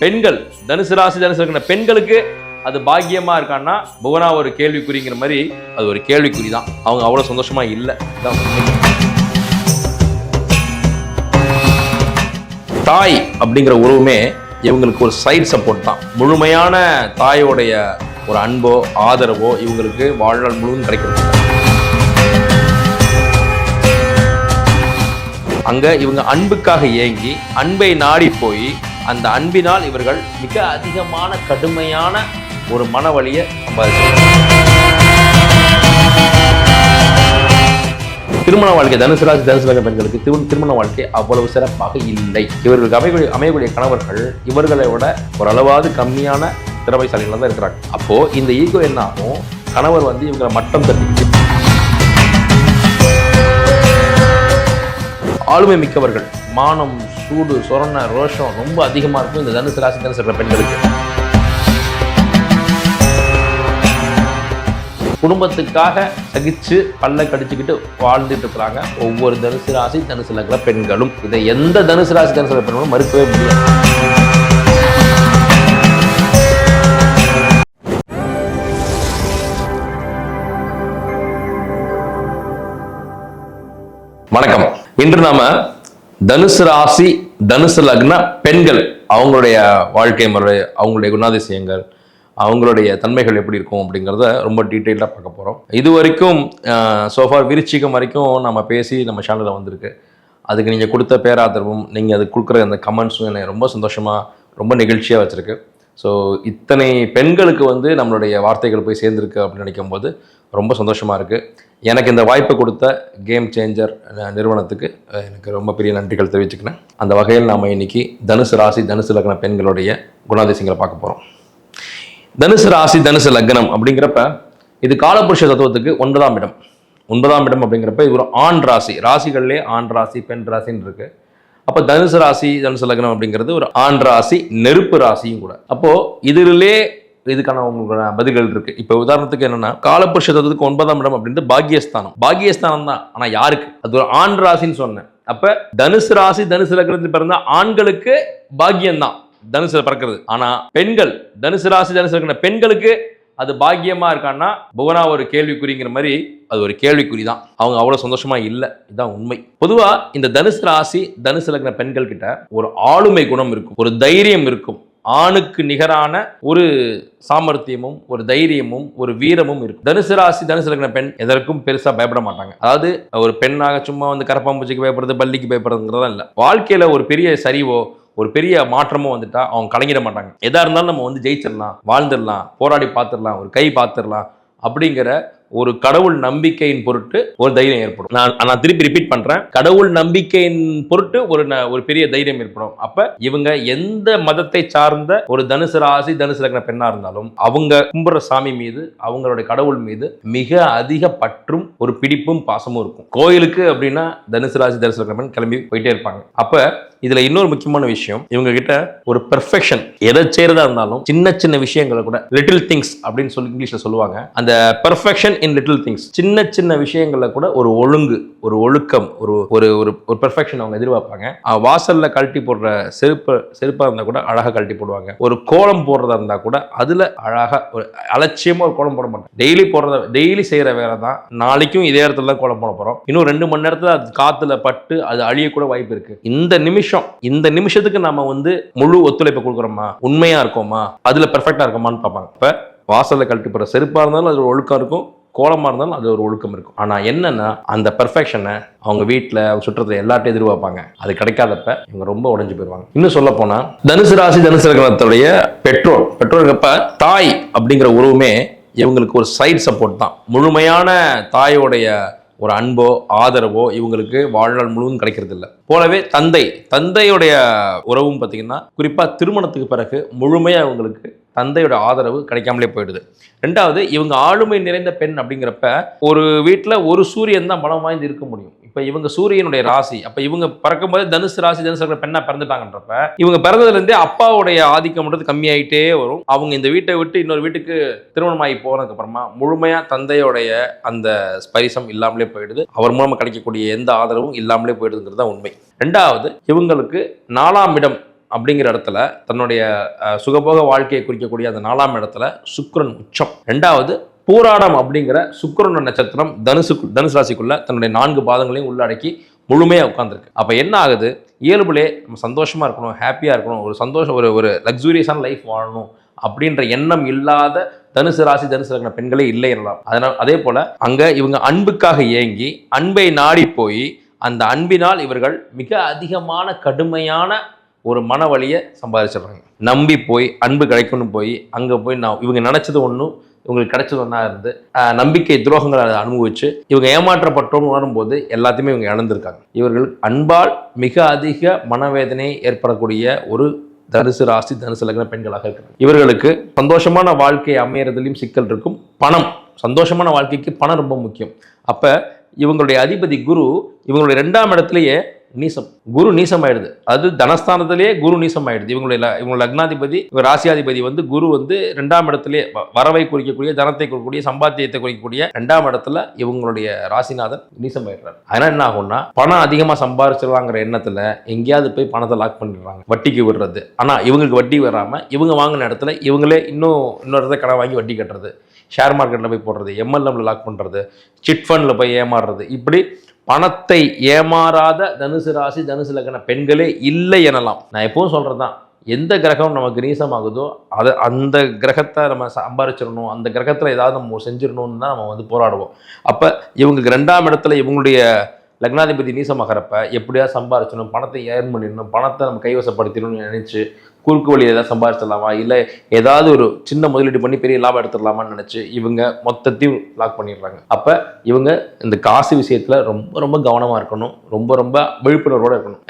பெண்கள் தனுசு ராசி தனுசு இருக்கிற பெண்களுக்கு அது பாக்கியமா இருக்கான்னா புவனா ஒரு கேள்விக்குறிங்கிற மாதிரி அது ஒரு கேள்விக்குறி தான். அவங்க அவ்வளவு சந்தோஷமா இல்லை. தாய் அப்படிங்கிற உறவுமே இவங்களுக்கு ஒரு சைட் சப்போர்ட் தான். முழுமையான தாயோடைய ஒரு அன்போ ஆதரவோ இவங்களுக்கு வாழ்நாள் முழுவதும் கிடைக்கிறது. அங்க இவங்க அன்புக்காக ஏங்கி அன்பை நாடி போய் அந்த அன்பினால் இவர்கள் மிக அதிகமான கடுமையான ஒரு மனவலியை சம்பாதிச்சாங்க. திருமண வாழ்க்கை தனுசு ராசி தனுசு லக்ன பெண்களுக்கு திருமண வாழ்க்கை அவ்வளவு சிறப்பாக இல்லை. இவர்களுக்கு அமையக்கூடிய கணவர்கள் இவர்களை விட ஓரளவாவது கம்மியான திறமைசாலிகள் தான் இருக்கிறாங்க. அப்போ இந்த ஈகோ என்ன ஆகும், கணவர் இவங்களை மட்டம் தட்டி ஆளுமை மிக்கவர்கள், மானம் சூடு சொரண ரோஷம் ரொம்ப அதிகமா இருக்கும் இந்த தனுசு ராசி தனுசு இருக்கிற பெண்களுக்கு. குடும்பத்துக்காக சகிச்சு பல்ல கடிச்சுக்கிட்டு வாழ்ந்துட்டு இருக்கிறாங்க ஒவ்வொரு தனுசு ராசி தனுசு லக்ன பெண்களும். இதை எந்த தனுசு ராசி தனுசு லக்ன பெண்களும் மறுக்கவே முடியாது. வணக்கம். இன்று நாம தனுசு ராசி தனுசு லக்ன பெண்கள் அவங்களுடைய வாழ்க்கை முறை, அவங்களுடைய குணாதிசயங்கள், அவங்களுடைய தன்மைகள் எப்படி இருக்கும் அப்படிங்கிறத ரொம்ப டீட்டெயிலாக பார்க்க போகிறோம். இது வரைக்கும் சோஃபார் விருச்சிகம் வரைக்கும் நம்ம பேசி நம்ம சேனலில் வந்திருக்கு. அதுக்கு நீங்கள் கொடுத்த பேராதரவும் நீங்கள் அதுக்கு கொடுக்குற அந்த கமெண்ட்ஸும் என்னை ரொம்ப சந்தோஷமாக ரொம்ப நிகழ்ச்சியாக வச்சுருக்கு. ஸோ இத்தனை பெண்களுக்கு நம்மளுடைய வார்த்தைகள் போய் சேர்ந்துருக்கு அப்படின்னு நினைக்கும் போது ரொம்ப சந்தோஷமாக இருக்குது. எனக்கு இந்த வாய்ப்பை கொடுத்த கேம் சேஞ்சர் நிறுவனத்துக்கு எனக்கு ரொம்ப பெரிய நன்றிகள் தெரிவிச்சுக்கிறேன். அந்த வகையில் நாம் இன்னைக்கு தனுசு ராசி தனுசு லக்ன பெண்களுடைய குணாதிசயங்களை பார்க்க போகிறோம். தனுசு ராசி தனுசு லக்னம் அப்படிங்கிறப்ப இது காலபுருஷ தத்துவத்துக்கு 9ஆம் இடம். 9ஆம் இடம் அப்படிங்கிறப்ப இது ஒரு ஆண் ராசி. ராசிகள்லேயே ஆண் ராசி பெண் ராசின்னு இருக்கு. அப்போ தனுசு ராசி தனுசு லக்னம் அப்படிங்கிறது ஒரு ஆண் ராசி, நெருப்பு ராசியும் கூட. அப்போ இதுலே இதுக்கான உங்களுக்கு பதில்கள் இருக்கு. இப்போ உதாரணத்துக்கு என்னன்னா, காலபுருஷ தத்துவத்துக்கு 9ஆம் இடம் அப்படின்றது பாக்கியஸ்தானம். பாக்கியஸ்தானம் தான், ஆனா யாருக்கு? அது ஒரு ஆண் ராசின்னு சொன்னேன். அப்ப தனுசு ராசி தனுசு லக்னத்தில் பிறந்த ஆண்களுக்கு பாக்கியம் தான் தனுசுல பிறக்கிறது. ஆனா பெண்கள் தனுசு ராசி தனுசு லக்ன பெண்களுக்கு அது பாக்கியமா இருக்கான்னா புவனா ஒரு கேள்விக்குறிங்கிற மாதிரி அது ஒரு கேள்விக்குறி தான். அவங்க அவ்வளவு சந்தோஷமா இல்லை. இதுதான் உண்மை. பொதுவா இந்த தனுசு ராசி தனுசு லக்ன பெண்கள் கிட்ட ஒரு ஆளுமை குணம் இருக்கும், ஒரு தைரியம் இருக்கும். ஆணுக்கு நிகரான ஒரு சாமர்த்தியமும் ஒரு தைரியமும் ஒரு வீரமும் இருக்கும். தனுசு ராசி தனுசு லக்ன பெண் எதற்கும் பெருசா பயப்பட மாட்டாங்க. அதாவது ஒரு பெண்ணாக சும்மா கரப்பாம்பூச்சிக்கு பயப்படுறது, பள்ளிக்கு பயப்படுறதுங்கிறதா இல்லை. வாழ்க்கையில ஒரு பெரிய சரிவோ ஒரு பெரிய மாற்றமும் வந்துட்டா அவங்க கலங்கிட மாட்டாங்க. எதா இருந்தாலும் நம்ம ஜெயிச்சிடலாம், வாழ்ந்துடலாம், போராடி பார்த்துடலாம், ஒரு கை பார்த்துடலாம் அப்படிங்கிற ஒரு கடவுள் நம்பிக்கையின் பொருட்டு ஒரு தைரியம் ஏற்படும். நான் திருப்பி ரிப்பீட் பண்றேன், கடவுள் நம்பிக்கையின் பொருட்டு ஒரு பெரிய தைரியம் ஏற்படும். அப்ப இவங்க எந்த மதத்தை சார்ந்த ஒரு தனுசு ராசி தனுசு லக்ன பெண்ணா இருந்தாலும் அவங்க கும்புற சாமி மீது, அவங்களுடைய கடவுள் மீது மிக அதிக பற்றும் ஒரு பிடிப்பும் பாசமும் இருக்கும். கோயிலுக்கு அப்படின்னா தனுசு ராசி தனுசு லக்ன பெண் கிளம்பி போயிட்டே இருப்பாங்க. அப்ப இதுல இன்னொரு முக்கியமான விஷயம், இவங்க கிட்ட ஒரு பெர்ஃபெக்ஷன். எதை செய்யறதா இருந்தாலும் சின்ன சின்ன விஷயங்களை கூட லிட்டில் திங்ஸ் அப்படின்னு சொல்லி இங்கிலீஷ்ல சொல்லுவாங்க. அந்த பெர்ஃபெக்ஷன் இன் லிட்டில் திங்ஸ், சின்ன சின்ன விஷயங்கள்ல கூட ஒரு ஒழுங்கு, ஒரு ஒழுக்கம், ஒரு ஒரு ஒரு பெர்ஃபெக்ஷன் அவங்க எதிர்பார்ப்பாங்க. வாசல்ல கழட்டி போடுற செருப்பா இருந்தா கூட அழகா கழட்டி போடுவாங்க. ஒரு கோலம் போடுறதா இருந்தா கூட அதுல அழகா ஒரு அலட்சியமா ஒரு கோலம் போட மாட்டாங்க. டெய்லி செய்யற வேலை தான். நாளைக்கும் இதே இடத்துல தான் கோலம் போட போறோம். இன்னும் 2 மணி நேரத்துல அது காத்துல பட்டு அது அழியக்கூட வாய்ப்பு இருக்கு. இந்த நிமிஷத்துக்கு நாம முழு ஒத்துழைப்பு கொடுக்குறோமா, உண்மையா இருக்கோமா, அதுல பெர்ஃபெக்டா இருக்கோமான்னு பார்ப்பாங்க. இப்ப வாசல்ல கழட்டி போற செருப்பா இருந்தாலும் அது ஒரு ஒழுக்கம் இருக்கும், கோலமா இருந்தாலும் அது ஒரு ஒழுக்கம் இருக்கும். ஆனா என்னன்னா, அந்த பெர்ஃபெக்ஷனை அவங்க வீட்டுல சுற்றத்தை எல்லாத்தையும் எதிர்பார்ப்பாங்க. அது கிடைக்காதப்ப இவங்க ரொம்ப உடைஞ்சு போயிருவாங்க. இன்னும் சொல்ல போனா தனுசு ராசி தனுசு லக்னத்துடைய பெற்றோர்கப்ப தாய் அப்படிங்கிற உறவுமே இவங்களுக்கு ஒரு சைட் சப்போர்ட் தான். முழுமையான தாயோடைய ஒரு அன்போ ஆதரவோ இவங்களுக்கு வாழ்நாள் முழுவதும் கிடைக்கிறது இல்லை. போலவே தந்தையுடைய உறவும் பார்த்தீங்கன்னா குறிப்பா திருமணத்துக்கு பிறகு முழுமையா இவங்களுக்கு தந்தையோட ஆதரவு கிடைக்காமலே போயிடுது. 2வது, இவங்க ஆளுமை நிறைந்த பெண் அப்படிங்கிறப்ப ஒரு வீட்டில் ஒரு சூரியன் தான் பலம் வாய்ந்து இருக்க முடியும். இப்போ இவங்க சூரியனுடைய ராசி. அப்போ இவங்க பிறக்கும் போது தனுசு ராசி தனுசு பெண்ணா பிறந்துட்டாங்கன்றப்ப இவங்க பிறந்ததுலேருந்தே அப்பாவுடைய ஆதிக்கம்ன்றது கம்மியாயிட்டே வரும். அவங்க இந்த வீட்டை விட்டு இன்னொரு வீட்டுக்கு திருமணமாகி போனதுக்கு அப்புறமா முழுமையா தந்தையோடைய அந்த ஸ்பரிசம் இல்லாமலே போயிடுது. அவர் மூலமா கிடைக்கக்கூடிய எந்த ஆதரவும் இல்லாமலே போயிடுதுங்கிறது தான் உண்மை. 2வது, இவங்களுக்கு 4ஆம் இடம் அப்படிங்கிற இடத்துல தன்னுடைய சுகபோக வாழ்க்கையை குறிக்கக்கூடிய அந்த 4ஆம் இடத்துல சுக்கிரன் உச்சம். 2வது பூராடம் அப்படிங்கிற சுக்கிரன் நட்சத்திரம் தனுசு ராசிக்குள்ள தன்னுடைய 4 பாதங்களையும் உள்ளடக்கி முழுமையாக உட்காந்துருக்கு. அப்போ என்ன ஆகுது, இயல்புலே நம்ம சந்தோஷமாக இருக்கணும், ஹாப்பியாக இருக்கணும், ஒரு சந்தோஷம், ஒரு லக்ஸூரியஸான லைஃப் வாழணும் அப்படின்ற எண்ணம் இல்லாத தனுசு ராசி தனுசு லக்ன பெண்களே இல்லை எனலாம். அதனால் அதே போல் அங்கே இவங்க அன்புக்காக ஏங்கி அன்பை நாடி போய் அந்த அன்பினால் இவர்கள் மிக அதிகமான கடுமையான ஒரு மன வலியை சம்பாதிச்சிடுறாங்க. நம்பி போய் அன்பு கிடைக்கணும் போய் அங்கே போய் இவங்க நினச்சது ஒன்றும் இவங்களுக்கு கிடைச்சது ஒன்றா இருந்து நம்பிக்கை துரோகங்களை அனுபவிச்சு இவங்க ஏமாற்றப்பட்டோன்னு உணரும்போது எல்லாத்தையுமே இவங்க இழந்திருக்காங்க. இவர்கள் அன்பால் மிக அதிக மனவேதனை ஏற்படக்கூடிய ஒரு தனுசு ராசி தனுசு லக்ன பெண்களாக இருக்கிறாங்க. இவர்களுக்கு சந்தோஷமான வாழ்க்கை அமையறதுலையும் சிக்கல் இருக்கும். பணம், சந்தோஷமான வாழ்க்கைக்கு பணம் ரொம்ப முக்கியம். அப்போ இவங்களுடைய அதிபதி குரு இவங்களுடைய 2ஆம் இடத்துலையே நீசம், குரு நீசம் ஆயிடுது. அது தனஸ்தானத்திலேயே குரு நீசம் ஆயிடுது. இவங்க லக்னாதிபதி, இவங்க ராசியாதிபதி குரு 2ஆம் இடத்திலே வரவை குறிக்கக்கூடிய, தனத்தை குறிக்கக்கூடிய, சம்பாத்தியத்தை குறிக்கக்கூடிய 2ஆம் இடத்துல இவங்களுடைய ராசிநாதன் நீசம் ஆயிடுறாரு. அதனால என்ன ஆகும்னா பணம் அதிகமாக சம்பாதிச்சிடலாங்கிற எண்ணத்துல எங்கேயாவது போய் பணத்தை லாக் பண்ணிடுறாங்க, வட்டிக்கு விடுறது. ஆனா இவங்களுக்கு வட்டி வராம இவங்க வாங்கின இடத்துல இவங்களே இன்னொரு இடத்துல கடன் வாங்கி வட்டி கட்டுறது, ஷேர் மார்க்கெட்டில் போய் போடுறது, எம்எல்எம்ல லாக் பண்ணுறது, சிட் ஃபண்டில் போய் ஏமாறுறது, இப்படி பணத்தை ஏமாறாத தனுசு ராசி தனுசு லக்ன பெண்களே இல்லை எனலாம். நான் எப்பவும் சொல்கிறது தான், எந்த கிரகம் நமக்கு நீசமாகுதோ அந்த கிரகத்தை நம்ம சம்பாரிச்சிடணும், அந்த கிரகத்தில் ஏதாவது நம்ம செஞ்சிடணும்னு தான் நம்ம போராடுவோம். அப்போ இவங்களுக்கு 2ஆம் இடத்துல இவங்களுடைய லக்னாதிபதி நீசமாகிறப்ப எப்படியா சம்பாரிச்சணும், பணத்தை ஏர்ன் பண்ணிடணும், பணத்தை நம்ம கைவசப்படுத்திடணும்னு நினச்சி குறுக்கு வழி ஏதாவது சம்பாதிச்சிடலாமா, இல்லை ஏதாவது ஒரு சின்ன முதலீடு பண்ணி பெரிய லாபம் எடுத்துடலாமான்னு நினச்சி இவங்க மொத்தத்தையும் லாக் பண்ணிடுறாங்க. அப்போ இவங்க இந்த காசு விஷயத்தில் ரொம்ப ரொம்ப கவனமாக இருக்கணும், ரொம்ப ரொம்ப விழிப்புணர்வோடு இருக்கணும்.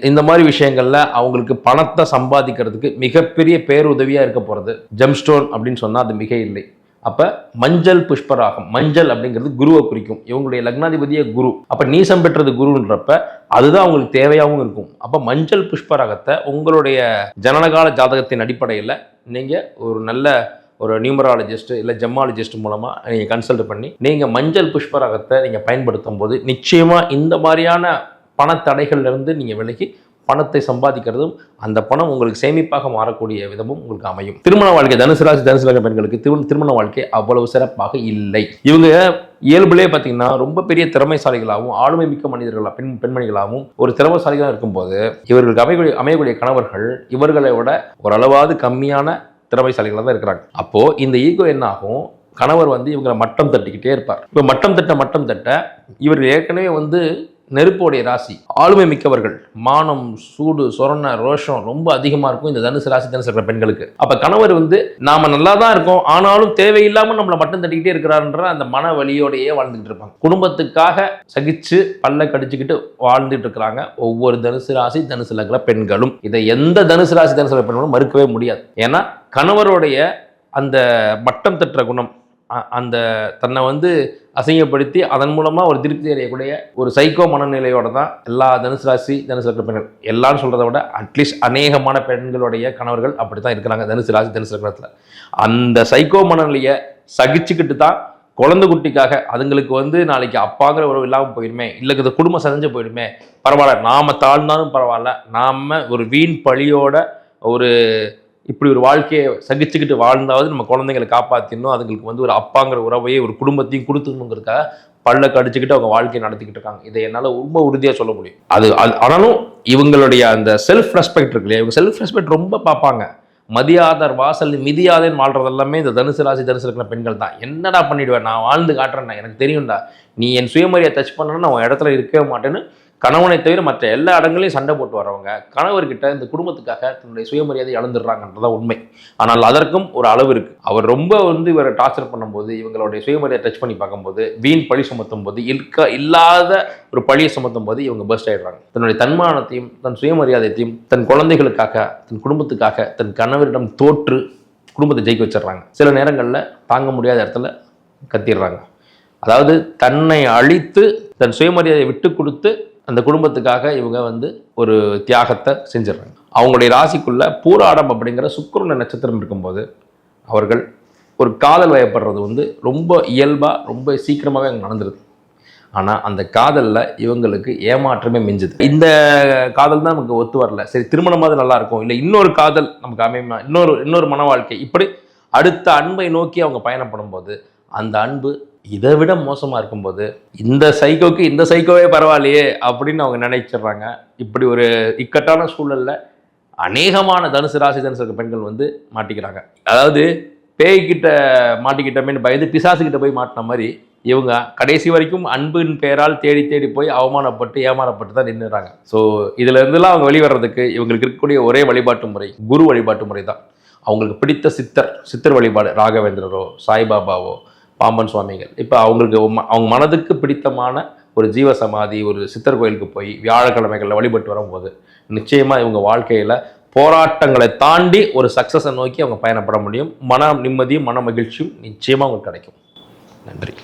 இந்த மாதிரி விஷயங்களில் அவங்களுக்கு பணத்தை சம்பாதிக்கிறதுக்கு மிகப்பெரிய பேருதவியாக இருக்க போகிறது ஜெம்ஸ்டோன் அப்படின்னு சொன்னால் அது மிக இல்லை. அப்போ மஞ்சள் புஷ்பராகம், மஞ்சள் அப்படிங்கிறது குருவை குறிக்கும். இவங்களுடைய லக்னாதிபதியே குரு. அப்போ நீசம் பெற்றது குருன்றப்ப அதுதான் அவங்களுக்கு தேவையாகவும் இருக்கும். அப்போ மஞ்சள் புஷ்பராகத்தை உங்களுடைய ஜனனகால ஜாதகத்தின் அடிப்படையில் நீங்கள் ஒரு நல்ல ஒரு நியூமராலஜிஸ்ட் இல்லை ஜெம்மாலஜிஸ்ட் மூலமாக நீங்கள் கன்சல்ட் பண்ணி நீங்கள் மஞ்சள் புஷ்பராகத்தை நீங்கள் பயன்படுத்தும் போது நிச்சயமாக இந்த மாதிரியான பணத்தடைகள்லேருந்து நீங்கள் விலகி பணத்தை சம்பாதிக்கிறதும் அந்த பணம் உங்களுக்கு சேமிப்பாக மாறக்கூடிய விதமும் உங்களுக்கு அமையும். திருமண வாழ்க்கை தனுசு ராசி தனுசு லக்ன பெண்களுக்கு திருமண வாழ்க்கை அவ்வளவு சிறப்பாக இல்லை. இவங்க இயல்புலே பார்த்தீங்கன்னா ரொம்ப பெரிய திறமைசாலிகளாகவும் ஆளுமை மிக்க மனிதர்களாக பெண்மணிகளாகவும் ஒரு திறமைசாலிகளாக இருக்கும்போது இவர்களுக்கு அமையக்கூடிய கணவர்கள் இவர்களை விட ஓரளவாவது கம்மியான திறமைசாலிகளாக தான் இருக்கிறாங்க. அப்போ இந்த ஈகோ என்ன ஆகும், கணவர் இவங்களை மட்டம் தட்டிக்கிட்டே இருப்பார். இப்போ மட்டம் தட்ட இவர்கள் ஏற்கனவே நெருப்புடைய ராசி, ஆளுமை மிக்கவர்கள், மானம் சூடு சொரண ரோஷம் ரொம்ப அதிகமாக இருக்கும் இந்த தனுசு ராசி தனுசு லக்ன பெண்களுக்கு. அப்போ கணவர் நாம நல்லா தான் இருக்கோம் ஆனாலும் தேவையில்லாமல் நம்மளை மட்டும் தட்டிக்கிட்டே இருக்கிறாருன்ற அந்த மன வலியோடையே வாழ்ந்துகிட்டு இருப்பாங்க. குடும்பத்துக்காக சகிச்சு பல்ல கடிச்சுக்கிட்டு வாழ்ந்துட்டு இருக்கிறாங்க ஒவ்வொரு தனுசு ராசி தனுசு லக்ன பெண்களும். இதை எந்த தனுசு ராசி தனுசு லக்ன பெண்களும் மறுக்கவே முடியாது. ஏன்னா கணவருடைய அந்த மட்டம் தட்டுற குணம், அந்த தன்னை அசிங்கப்படுத்தி அதன் மூலமாக ஒரு திருப்தி அடையக்கூடிய ஒரு சைக்கோ மனநிலையோட தான் எல்லா தனுசு ராசி தனுசு லக்ன பெண்கள், எல்லாரும் சொல்கிறத விட அட்லீஸ்ட் அநேகமான பெண்களுடைய கணவர்கள் அப்படி தான் இருக்கிறாங்க தனுசு ராசி தனுசு லக்னத்தில். அந்த சைக்கோ மனநிலையை சகிச்சுக்கிட்டு தான் குழந்தை குட்டிக்காக அதுங்களுக்கு நாளைக்கு அப்பாங்கிற உறவு இல்லாமல் போயிடுமே, இல்லை இந்த குடும்பம் செஞ்சு போயிடுமே, பரவாயில்ல நாம் தாழ்ந்தாலும் பரவாயில்ல, நாம் ஒரு வீண் பழியோட ஒரு இப்படி ஒரு வாழ்க்கையை சகிச்சுக்கிட்டு வாழ்ந்தாவது நம்ம குழந்தைங்களை காப்பாற்றிடணும், அதுங்களுக்கு ஒரு அப்பாங்கிற உறவையே ஒரு குடும்பத்தையும் கொடுத்துக்கணுங்கிறதுக்காக பல்ல கடிச்சுக்கிட்டு அவங்க வாழ்க்கையை நடத்திக்கிட்டு இருக்காங்க. இதை என்னால் ரொம்ப உறுதியாக சொல்ல முடியும். ஆனாலும் இவங்களுடைய அந்த செல்ஃப் ரெஸ்பெக்ட் இருக்கு இல்லையா, இவங்க செல்ஃப் ரெஸ்பெக்ட் ரொம்ப பார்ப்பாங்க. மதியாதார் வாசல் மிதியாதேன்னு வாழ்றது எல்லாமே இந்த தனுசு ராசி தனுசு லக்ன பெண்கள் தான். என்னடா பண்ணிடுவேன், நான் வாழ்ந்து காட்டுறேன்டா, எனக்கு தெரியும்டா, நீ என் சுயமரியாதை டச் பண்ணணும்னா நான் உன் இடத்துல இருக்கவே மாட்டேன்னு கணவனை தவிர மற்ற எல்லா இடங்களையும் சண்டை போட்டு வரவங்க கணவர்கிட்ட இந்த குடும்பத்துக்காக தன்னுடைய சுயமரியாதை இழந்துடுறாங்கன்றதான் உண்மை. ஆனால் அதற்கும் ஒரு அளவு இருக்கு. அவர் ரொம்ப இவரை டார்ச்சர் பண்ணும்போது, இவங்களுடைய சுயமரியாதை டச் பண்ணி பார்க்கும்போது, வீண் பழி சுமத்தும் போது, இல்லாத ஒரு பழியை சுமத்தும் போது இவங்க பர்ஸ்ட் ஆயிடுறாங்க. தன்னுடைய தன்மானத்தையும் தன் சுயமரியாதையையும் தன் குழந்தைகளுக்காக தன் குடும்பத்துக்காக தன் கணவரிடம் தோற்று குடும்பத்தை ஜெயிக்க வச்சிடுறாங்க. சில நேரங்களில் தாங்க முடியாத இடத்துல கத்திடுறாங்க. அதாவது தன்னை அழித்து தன் சுயமரியாதையை விட்டு கொடுத்து அந்த குடும்பத்துக்காக இவங்க ஒரு தியாகத்தை செஞ்சிடறாங்க. அவங்களுடைய ராசிக்குள்ள பூராடம் அப்படிங்கிற சுக்கிரன் நட்சத்திரம் இருக்கும்போது அவர்கள் ஒரு காதல் வயப்படுறது ரொம்ப இயல்பாக ரொம்ப சீக்கிரமாகவே அங்கே நடந்துருது. ஆனால் அந்த காதலில் இவங்களுக்கு ஏமாற்றமே மிஞ்சுது. இந்த காதல் தான் நமக்கு ஒத்து வரல, சரி திருமணமாவது நல்லா இருக்கும், இல்லை இன்னொரு காதல் நமக்கு அமையுமா, இன்னொரு மன வாழ்க்கை, இப்படி அடுத்த அன்பை நோக்கி அவங்க பயணப்படும் போது அந்த அன்பு இதை விட மோசமாக இருக்கும்போது இந்த சைக்கோக்கு இந்த சைக்கோவே பரவாயில்லையே அப்படின்னு அவங்க நினைச்சிடுறாங்க. இப்படி ஒரு இக்கட்டான சூழலில் அநேகமான தனுசு ராசி தனுசு பெண்கள் வந்து மாட்டிக்கிறாங்க. அதாவது பேய்கிட்ட மாட்டிக்கிட்டமேன்னு பயந்து பிசாசுக்கிட்ட போய் மாட்டின மாதிரி இவங்க கடைசி வரைக்கும் அன்பின் பெயரால் தேடி தேடி போய் அவமானப்பட்டு ஏமாறப்பட்டு தான் நின்றுறாங்க. ஸோ இதுல இருந்துலாம் அவங்க வெளிவரதுக்கு இவங்களுக்கு இருக்கக்கூடிய ஒரே வழிபாட்டு முறை குரு வழிபாட்டு முறை தான். அவங்களுக்கு பிடித்த சித்தர் வழிபாடு, ராகவேந்திரரோ சாய்பாபாவோ பாம்பன் சுவாமிகள், இப்போ அவங்களுக்கு அவங்க மனதுக்கு பிடித்தமான ஒரு ஜீவசமாதி ஒரு சித்தர் கோயிலுக்கு போய் வியாழக்கிழமைகளில் வழிபட்டு வரும்போது நிச்சயமாக இவங்க வாழ்க்கையில் போராட்டங்களை தாண்டி ஒரு சக்ஸஸை நோக்கி அவங்க பயணப்பட முடியும். மன நிம்மதியும் மன மகிழ்ச்சியும் நிச்சயமாக அவங்களுக்கு கிடைக்கும். நன்றி.